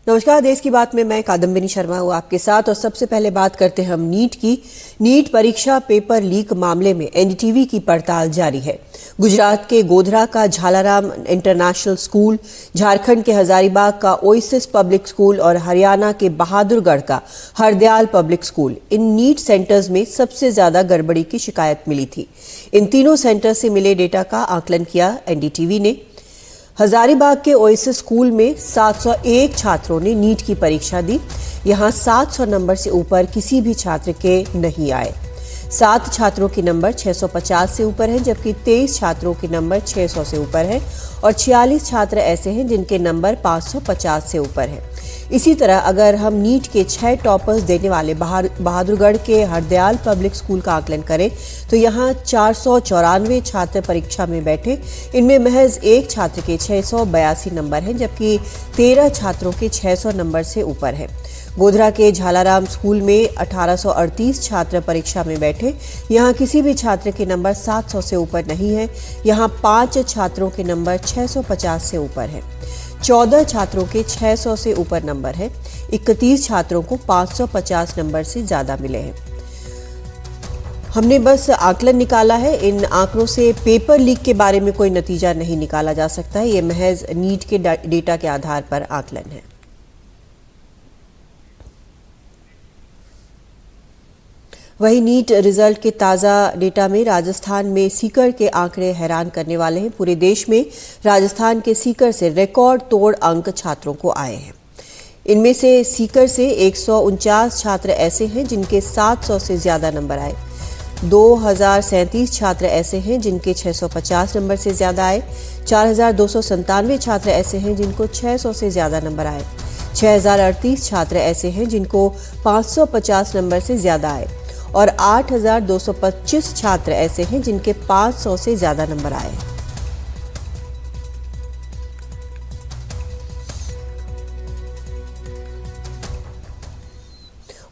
नमस्कार, देश की बात में मैं कादम्बिनी शर्मा हूँ आपके साथ। और सबसे पहले बात करते हैं हम नीट की। नीट परीक्षा पेपर लीक मामले में एनडीटीवी की पड़ताल जारी है। गुजरात के गोधरा का झालाराम इंटरनेशनल स्कूल, झारखंड के हजारीबाग का ओएसिस पब्लिक स्कूल और हरियाणा के बहादुरगढ़ का हरदयाल पब्लिक स्कूल, इन नीट सेंटर्स में सबसे ज्यादा गड़बड़ी की शिकायत मिली थी। इन तीनों सेंटर से मिले डेटा का आकलन किया एनडीटीवी ने। हजारीबाग के ओएसिस स्कूल में 701 छात्रों ने नीट की परीक्षा दी। यहां 700 नंबर से ऊपर किसी भी छात्र के नहीं आए। 7 छात्रों के नंबर 650 से ऊपर हैं, जबकि 23 छात्रों के नंबर 600 से ऊपर हैं और 46 छात्र ऐसे हैं जिनके नंबर 550 से ऊपर हैं। इसी तरह अगर हम नीट के 6 टॉपर्स देने वाले बहादुरगढ़ के हरदयाल पब्लिक स्कूल का आकलन करें तो यहाँ 494 छात्र परीक्षा में बैठे। इनमें महज एक छात्र के 682 नंबर हैं, जबकि 13 छात्रों के 600 नंबर से ऊपर हैं। गोधरा के झालाराम स्कूल में 1838 छात्र परीक्षा में बैठे। यहाँ किसी भी छात्र के नंबर 700 से ऊपर नहीं है। यहाँ 5 छात्रों के नंबर 650 से ऊपर हैं। 14 छात्रों के 600 से ऊपर नंबर है। 31 छात्रों को 550 नंबर से ज्यादा मिले हैं। हमने बस आकलन निकाला है। इन आंकड़ों से पेपर लीक के बारे में कोई नतीजा नहीं निकाला जा सकता है। ये महज नीट के डेटा के आधार पर आकलन है। वहीं नीट रिजल्ट के ताज़ा डेटा में राजस्थान में सीकर के आंकड़े हैरान करने वाले हैं। पूरे देश में राजस्थान के सीकर से रिकॉर्ड तोड़ अंक छात्रों को आए हैं। इनमें से सीकर से 149 छात्र ऐसे हैं जिनके 700 से ज्यादा नंबर आए। 2037 छात्र ऐसे हैं जिनके 650 नंबर से ज्यादा आए। 4297 छात्र ऐसे हैं जिनको 600 से ज्यादा नंबर आए। 6038 छात्र ऐसे हैं जिनको 550 नंबर से ज्यादा आए और 8225 छात्र ऐसे हैं जिनके 500 से ज्यादा नंबर आए।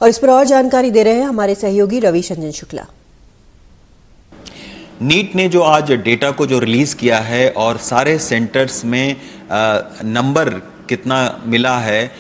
और इस पर और जानकारी दे रहे हैं हमारे सहयोगी रविशंजन शुक्ला। नीट ने जो आज डेटा को जो रिलीज किया है और सारे सेंटर्स में नंबर कितना मिला है,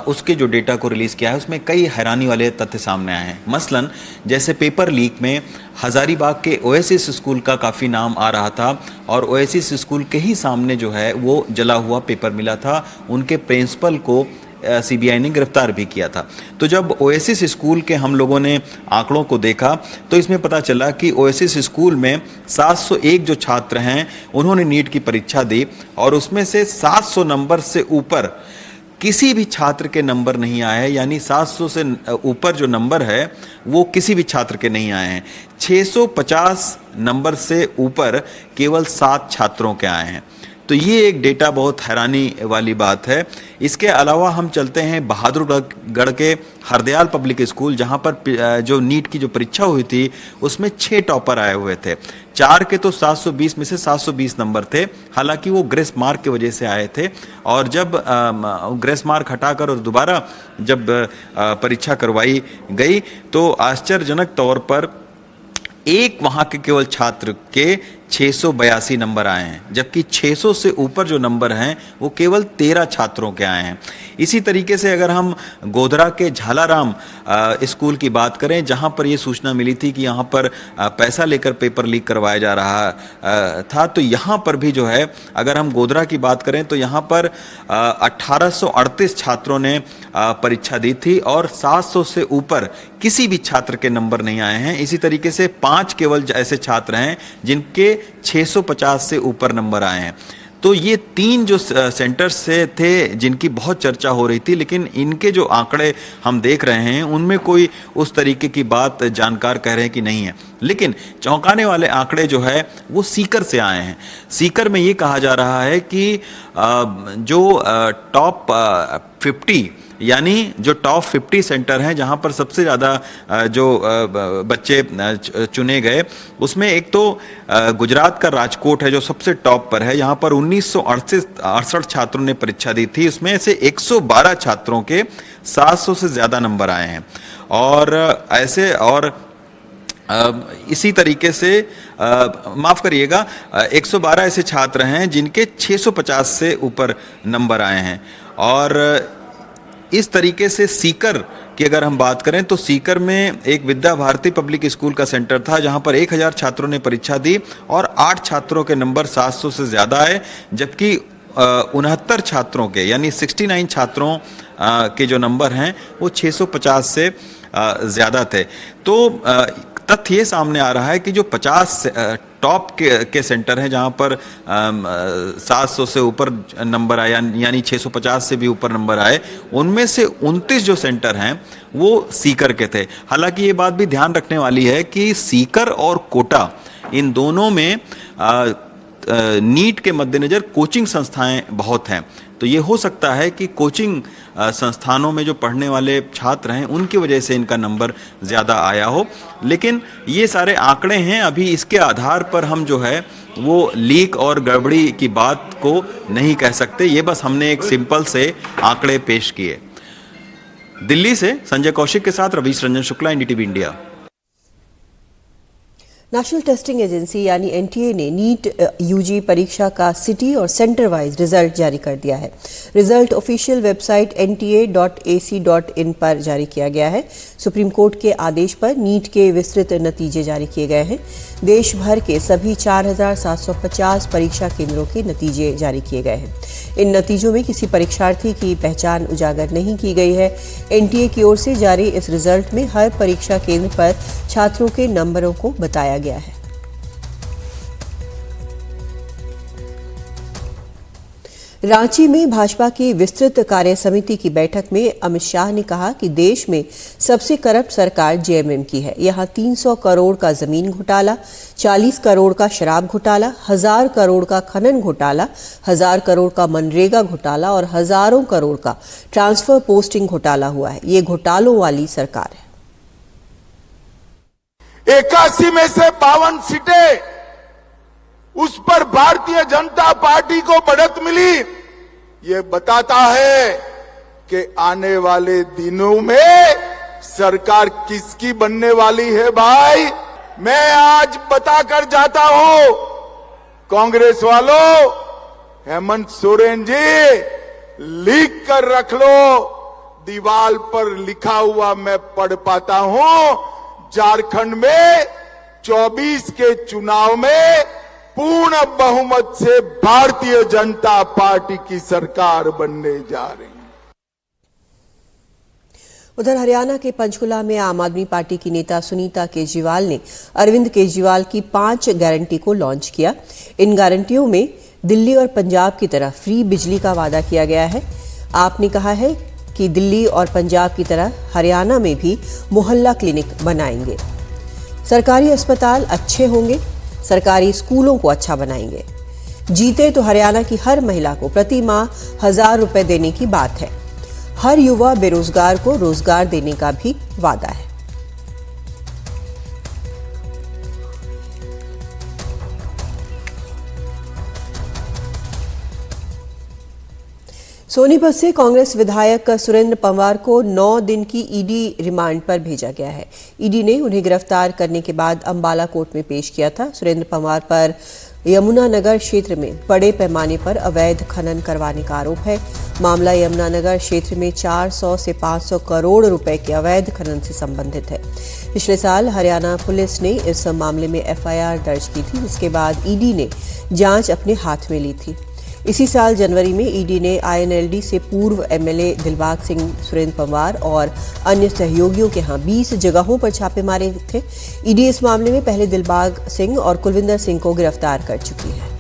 उसके जो डेटा को रिलीज किया है, उसमें कई हैरानी वाले तथ्य सामने आए हैं। मसलन जैसे पेपर लीक में हजारीबाग के ओएसिस स्कूल का काफ़ी नाम आ रहा था और ओएसिस स्कूल के ही सामने जो है वो जला हुआ पेपर मिला था। उनके प्रिंसिपल को सीबीआई ने गिरफ्तार भी किया था। तो जब ओएसिस स्कूल के हम लोगों ने आंकड़ों को देखा तो इसमें पता चला कि ओएसिस स्कूल में 701 जो छात्र हैं उन्होंने नीट की परीक्षा दी और उसमें से 700 नंबर से ऊपर किसी भी छात्र के नंबर नहीं आए हैं। यानी 700 से ऊपर जो नंबर है वो किसी भी छात्र के नहीं आए हैं। 650 नंबर से ऊपर केवल 7 छात्रों के आए हैं। तो ये एक डेटा बहुत हैरानी वाली बात है। इसके अलावा हम चलते हैं बहादुरगढ़ के हरदयाल पब्लिक स्कूल, जहाँ पर जो नीट की जो परीक्षा हुई थी उसमें 6 टॉपर आए हुए थे। 4 के तो 720 में से 720 नंबर थे, हालांकि वो ग्रेस मार्क की वजह से आए थे। और जब ग्रेस मार्क हटाकर और दोबारा जब परीक्षा करवाई गई तो आश्चर्यजनक तौर पर एक वहाँ के केवल छात्र के 682 नंबर आए हैं, जबकि 600 से ऊपर जो नंबर हैं वो केवल 13 छात्रों के आए हैं। इसी तरीके से अगर हम गोधरा के झालाराम स्कूल की बात करें, जहां पर ये सूचना मिली थी कि यहां पर पैसा लेकर पेपर लीक करवाया जा रहा था, तो यहां पर भी जो है अगर हम गोधरा की बात करें तो यहां पर 1838 छात्रों ने परीक्षा दी थी और 700 से ऊपर किसी भी छात्र के नंबर नहीं आए हैं। इसी तरीके से 5 केवल ऐसे छात्र हैं जिनके 650 से ऊपर नंबर आए हैं। तो ये 3 जो सेंटर्स से थे जिनकी बहुत चर्चा हो रही थी, लेकिन इनके जो आंकड़े हम देख रहे हैं उनमें कोई उस तरीके की बात जानकार कह रहे हैं कि नहीं है। लेकिन चौंकाने वाले आंकड़े जो है वो सीकर से आए हैं। सीकर में ये कहा जा रहा है कि जो टॉप 50 यानी जो टॉप 50 सेंटर हैं जहां पर सबसे ज़्यादा जो बच्चे चुने गए, उसमें एक तो गुजरात का राजकोट है जो सबसे टॉप पर है। यहाँ पर 1968 छात्रों ने परीक्षा दी थी, उसमें से 112 छात्रों के 700 से ज़्यादा नंबर आए हैं। और ऐसे और इसी तरीके से माफ़ करिएगा 112 ऐसे छात्र हैं जिनके 650 से ऊपर नंबर आए हैं। और इस तरीके से सीकर की अगर हम बात करें तो सीकर में एक विद्या भारती पब्लिक स्कूल का सेंटर था जहां पर 1000 छात्रों ने परीक्षा दी और 8 छात्रों के नंबर 700 से ज़्यादा आए, जबकि 69 छात्रों के यानी 69 छात्रों के जो नंबर हैं वो 650 से ज़्यादा थे। तो तथ्य ये सामने आ रहा है कि जो 50 टॉप के सेंटर हैं जहां पर 700 से ऊपर नंबर आया यानी 650 से भी ऊपर नंबर आए, उनमें से 29 जो सेंटर हैं वो सीकर के थे। हालांकि ये बात भी ध्यान रखने वाली है कि सीकर और कोटा इन दोनों में नीट के मद्देनज़र कोचिंग संस्थाएं बहुत हैं, तो ये हो सकता है कि कोचिंग संस्थानों में जो पढ़ने वाले छात्र हैं उनकी वजह से इनका नंबर ज़्यादा आया हो। लेकिन ये सारे आंकड़े हैं, अभी इसके आधार पर हम जो है वो लीक और गड़बड़ी की बात को नहीं कह सकते। ये बस हमने एक सिंपल से आंकड़े पेश किए। दिल्ली से संजय कौशिक के साथ Ravish Ranjan Shukla, NDTV India. National testing agency यानी एनटीए ने नीट यूजी परीक्षा का सिटी और सेंटर वाइज रिजल्ट जारी कर दिया है। रिजल्ट ऑफिशियल वेबसाइट nta.ac.in पर जारी किया गया है। सुप्रीम कोर्ट के आदेश पर नीट के विस्तृत नतीजे जारी किए गए हैं। देश भर के सभी 4750 परीक्षा केंद्रों के नतीजे जारी किए गए हैं। इन नतीजों में किसी परीक्षार्थी की पहचान उजागर नहीं की गई है। एनटीए की ओर से जारी इस रिजल्ट में हर परीक्षा केंद्र पर छात्रों के नंबरों को बताया गया है। रांची में भाजपा की विस्तृत कार्य समिति की बैठक में अमित शाह ने कहा कि देश में सबसे करप्ट सरकार जेएमएम की है। यहां 300 करोड़ का जमीन घोटाला, 40 करोड़ का शराब घोटाला, 1000 करोड़ का खनन घोटाला, 1000 करोड़ का मनरेगा घोटाला और हजारों करोड़ का ट्रांसफर पोस्टिंग घोटाला हुआ है। ये घोटालों वाली सरकार है। 81 में से 52 सीटें उस पर भारतीय जनता पार्टी को बढ़त मिली। ये बताता है कि आने वाले दिनों में सरकार किसकी बनने वाली है। भाई, मैं आज बताकर जाता हूं, कांग्रेस वालों, हेमंत सोरेन जी लिख कर रख लो, दीवार पर लिखा हुआ मैं पढ़ पाता हूं। झारखंड में 24 के चुनाव में पूर्ण बहुमत से भारतीय जनता पार्टी की सरकार बनने जा रही है। उधर हरियाणा के पंचकुला में आम आदमी पार्टी की नेता सुनीता केजरीवाल ने अरविंद केजरीवाल की 5 गारंटी को लॉन्च किया। इन गारंटियों में दिल्ली और पंजाब की तरह फ्री बिजली का वादा किया गया है। आपने कहा है कि दिल्ली और पंजाब की तरह हरियाणा में भी मोहल्ला क्लिनिक बनाएंगे। सरकारी अस्पताल अच्छे होंगे, सरकारी स्कूलों को अच्छा बनाएंगे। जीते तो हरियाणा की हर महिला को प्रति माह 1000 रुपए देने की बात है। हर युवा बेरोजगार को रोजगार देने का भी वादा है। सोनीपत से कांग्रेस विधायक सुरेंद्र पंवार को 9 दिन की ईडी रिमांड पर भेजा गया है। ईडी ने उन्हें गिरफ्तार करने के बाद अंबाला कोर्ट में पेश किया था। सुरेंद्र पंवार पर यमुनानगर क्षेत्र में बड़े पैमाने पर अवैध खनन करवाने का आरोप है। मामला यमुनानगर क्षेत्र में 400 से 500 करोड़ रुपए के अवैध खनन से संबंधित है। पिछले साल हरियाणा पुलिस ने इस मामले में एफआईआर दर्ज की थी, जिसके बाद ईडी ने जांच अपने हाथ में ली थी। इसी साल जनवरी में ईडी ने आईएनएलडी से पूर्व एमएलए दिलबाग सिंह, सुरेंद्र पंवार और अन्य सहयोगियों के यहां 20 जगहों पर छापे मारे थे। ईडी इस मामले में पहले दिलबाग सिंह और कुलविंदर सिंह को गिरफ्तार कर चुकी है।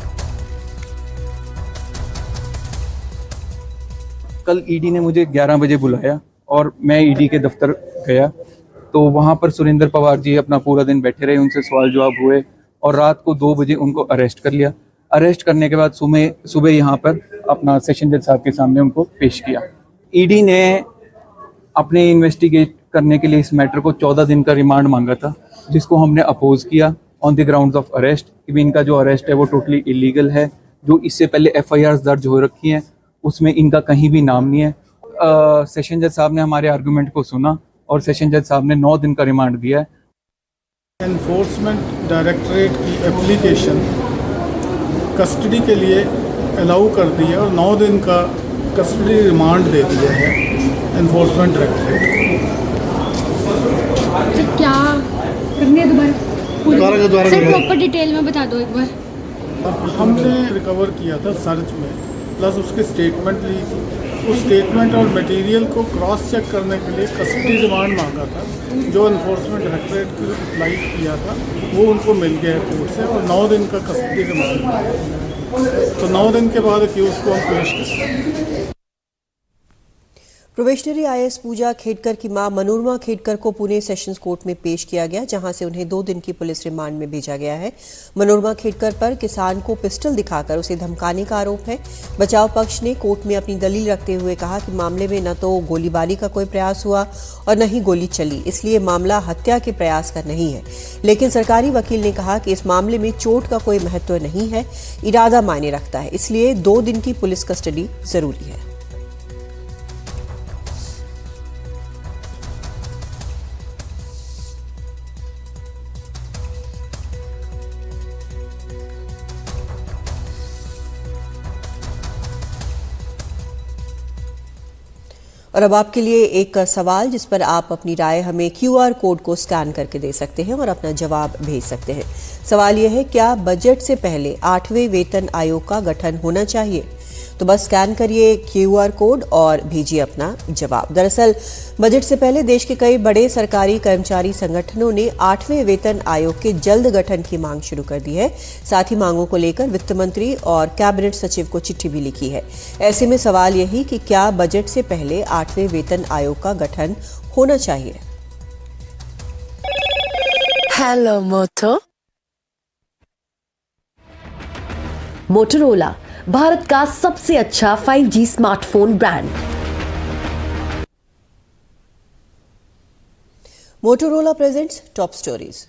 कल ईडी ने मुझे 11 बजे बुलाया और मैं ईडी के दफ्तर गया, तो वहां पर सुरेंद्र पंवार जी अपना पूरा दिन बैठे रहे, उनसे सवाल जवाब हुए और रात को 2 बजे उनको अरेस्ट कर लिया। अरेस्ट करने के बाद सुबह यहाँ पर अपना सेशन जज साहब के सामने उनको पेश किया। ईडी ने अपने इन्वेस्टिगेट करने के लिए इस मैटर को 14 दिन का रिमांड मांगा था, जिसको हमने अपोज किया on the grounds of arrest कि इनका जो अरेस्ट है वो टोटली इलीगल है। जो इससे पहले एफआईआर दर्ज हो रखी हैं उसमें इनका कहीं भी नाम नहीं है। सेशन जज साहब ने हमारे आर्गूमेंट को सुना और सेशन जज साहब ने 9 दिन का रिमांड दिया है। एनफोर्समेंट डायरेक्टरेट की एप्लीकेशन कस्टडी के लिए अलाउ कर दी है और 9 दिन का कस्टडी रिमांड दे दिया है। Enforcement directorate. सर क्या करनी है दोबारा सर प्रॉपर डिटेल में बता दो एक बार। हमने रिकवर किया था सर्च में, प्लस उसके स्टेटमेंट ली थी। उस स्टेटमेंट और मटेरियल को क्रॉस चेक करने के लिए कस्टडी रिमांड मांगा था, जो एनफोर्समेंट डायरेक्टरेट की अप्लाई किया था वो उनको मिल गया है कोर्ट से, और 9 दिन का कस्टडी रिमांड मिला है। तो 9 दिन के बाद अक्यूज को हम पेश करेंगे। प्रोबेशनरी आईएएस पूजा खेडकर की मां मनोरमा खेडकर को पुणे सेशंस कोर्ट में पेश किया गया, जहां से उन्हें 2 दिन की पुलिस रिमांड में भेजा गया है। मनोरमा खेडकर पर किसान को पिस्टल दिखाकर उसे धमकाने का आरोप है। बचाव पक्ष ने कोर्ट में अपनी दलील रखते हुए कहा कि मामले में न तो गोलीबारी का कोई प्रयास हुआ और न ही गोली चली, इसलिए मामला हत्या के प्रयास का नहीं है। लेकिन सरकारी वकील ने कहा कि इस मामले में चोट का कोई महत्व नहीं है, इरादा मायने रखता है, इसलिए 2 दिन की पुलिस कस्टडी जरूरी है। और अब आपके लिए एक सवाल, जिस पर आप अपनी राय हमें QR कोड को स्कैन करके दे सकते हैं और अपना जवाब भेज सकते हैं। सवाल यह है, क्या बजट से पहले 8वें वेतन आयोग का गठन होना चाहिए? तो बस स्कैन करिए QR कोड और भेजिए अपना जवाब। दरअसल बजट से पहले देश के कई बड़े सरकारी कर्मचारी संगठनों ने 8वें वेतन आयोग के जल्द गठन की मांग शुरू कर दी है। साथ ही मांगों को लेकर वित्त मंत्री और कैबिनेट सचिव को चिट्ठी भी लिखी है। ऐसे में सवाल यही कि क्या बजट से पहले 8वें वेतन आयोग का गठन होना चाहिए? Hello moto. मोटोरोला, भारत का सबसे अच्छा 5G smartphone brand. Motorola presents top stories.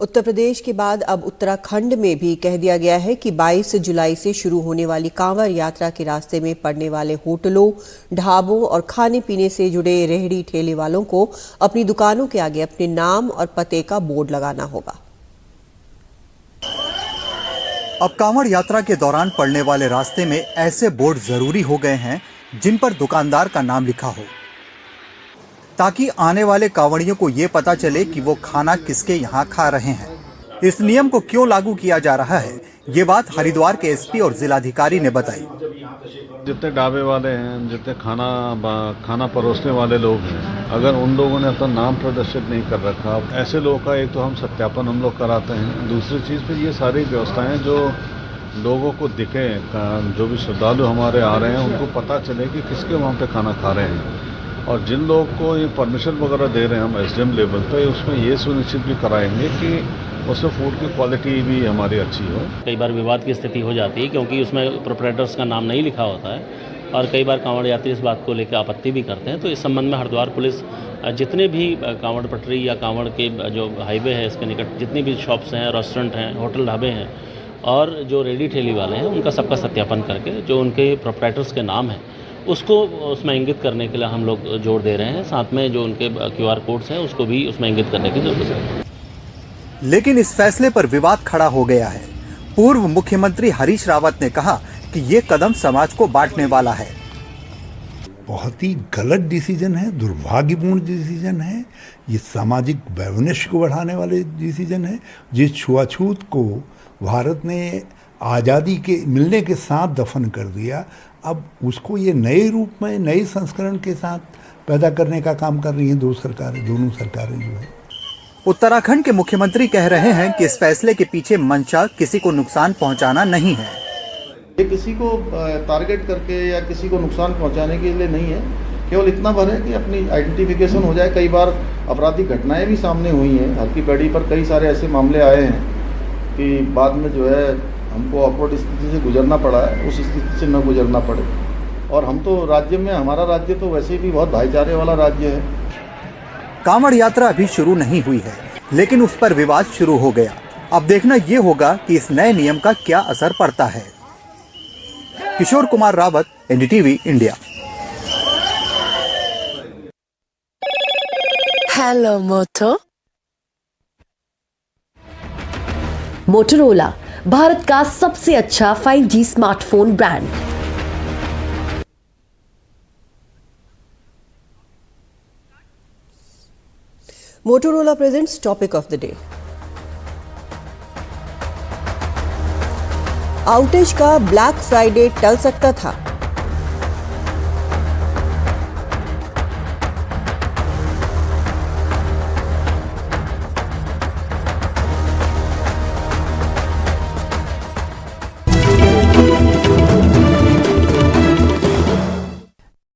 Uttar Pradesh के बाद अब उत्तराखंड में भी कह दिया गया है कि 22 जुलाई से शुरू होने वाली कांवड़ यात्रा के रास्ते में पड़ने वाले होटलों, ढाबों और खाने पीने से जुड़े रेहड़ी ठेले वालों को अपनी दुकानों के आगे अपने नाम और पते का बोर्ड लगाना होगा। अब कांवड़ यात्रा के दौरान पड़ने वाले रास्ते में ऐसे बोर्ड जरूरी हो गए हैं जिन पर दुकानदार का नाम लिखा हो, ताकि आने वाले कांवड़ियों को ये पता चले कि वो खाना किसके यहाँ खा रहे हैं। इस नियम को क्यों लागू किया जा रहा है, ये बात हरिद्वार के एसपी और जिलाधिकारी ने बताई। जितने ढाबे वाले हैं, जितने खाना परोसने वाले लोग हैं, अगर उन लोगों ने अपना नाम प्रदर्शित नहीं कर रखा, ऐसे लोगों का एक तो हम सत्यापन हम लोग कराते हैं। दूसरी चीज़ पे ये सारी व्यवस्थाएं जो लोगों को दिखे, जो भी श्रद्धालु हमारे आ रहे हैं उनको पता चले कि किसके वहाँ पे खाना खा रहे हैं। और जिन लोग को ये परमिशन वगैरह दे रहे हैं हम SDM लेवल पे, उसमें ये सुनिश्चित भी कराएंगे कि उसमें फूड की क्वालिटी भी हमारी अच्छी हो। कई बार विवाद की स्थिति हो जाती है क्योंकि उसमें प्रोपराइटर्स का नाम नहीं लिखा होता है और कई बार कांवड़ यात्री इस बात को लेकर आपत्ति भी करते हैं। तो इस संबंध में हरिद्वार पुलिस जितने भी कांवड़ पटरी या कांवड़ के जो हाईवे है इसके निकट जितनी भी शॉप्स हैं, रेस्टोरेंट हैं, होटल ढाबे हैं और जो रेडी ठेली वाले हैं, उनका सबका सत्यापन करके जो उनके प्रोपराइटर्स के नाम हैं उसको उसमें इंगित करने के लिए हम लोग जोर दे रहे हैं। साथ में जो उनके QR कोड्स हैं उसको भी उसमें इंगित करने की जरूरत है। लेकिन इस फैसले पर विवाद खड़ा हो गया है। पूर्व मुख्यमंत्री हरीश रावत ने कहा कि ये कदम समाज को बांटने वाला है। बहुत ही गलत डिसीजन है, दुर्भाग्यपूर्ण डिसीजन है। ये सामाजिक वैमनस्य को बढ़ाने वाले डिसीजन है। जिस छुआछूत को भारत ने आज़ादी के मिलने के साथ दफन कर दिया, अब उसको ये नए रूप में नए संस्करण के साथ पैदा करने का काम कर रही हैं दोनों सरकारें जो है। उत्तराखंड के मुख्यमंत्री कह रहे हैं कि इस फैसले के पीछे मंशा किसी को नुकसान पहुंचाना नहीं है। ये किसी को टारगेट करके या किसी को नुकसान पहुंचाने के लिए नहीं है, केवल इतना भर है कि अपनी आइडेंटिफिकेशन हो जाए। कई बार आपराधिक घटनाएं भी सामने हुई हैं, हर की पैड़ी पर कई सारे ऐसे मामले आए हैं कि बाद में जो है हमको ऑकवर्ड स्थिति से गुजरना पड़ा है, उस स्थिति से न गुजरना पड़े। और हम तो राज्य में, हमारा राज्य तो वैसे भी बहुत भाईचारे वाला राज्य है। कांवड़ यात्रा अभी शुरू नहीं हुई है, लेकिन उस पर विवाद शुरू हो गया। अब देखना ये होगा कि इस नए नियम का क्या असर पड़ता है। Kishore Kumar Rawat, NDTV India. Hello moto. Motorola, Bharat का सबसे अच्छा 5G smartphone brand. Motorola presents topic of the day. Outage का ब्लैक फ्राइडे टल सकता था।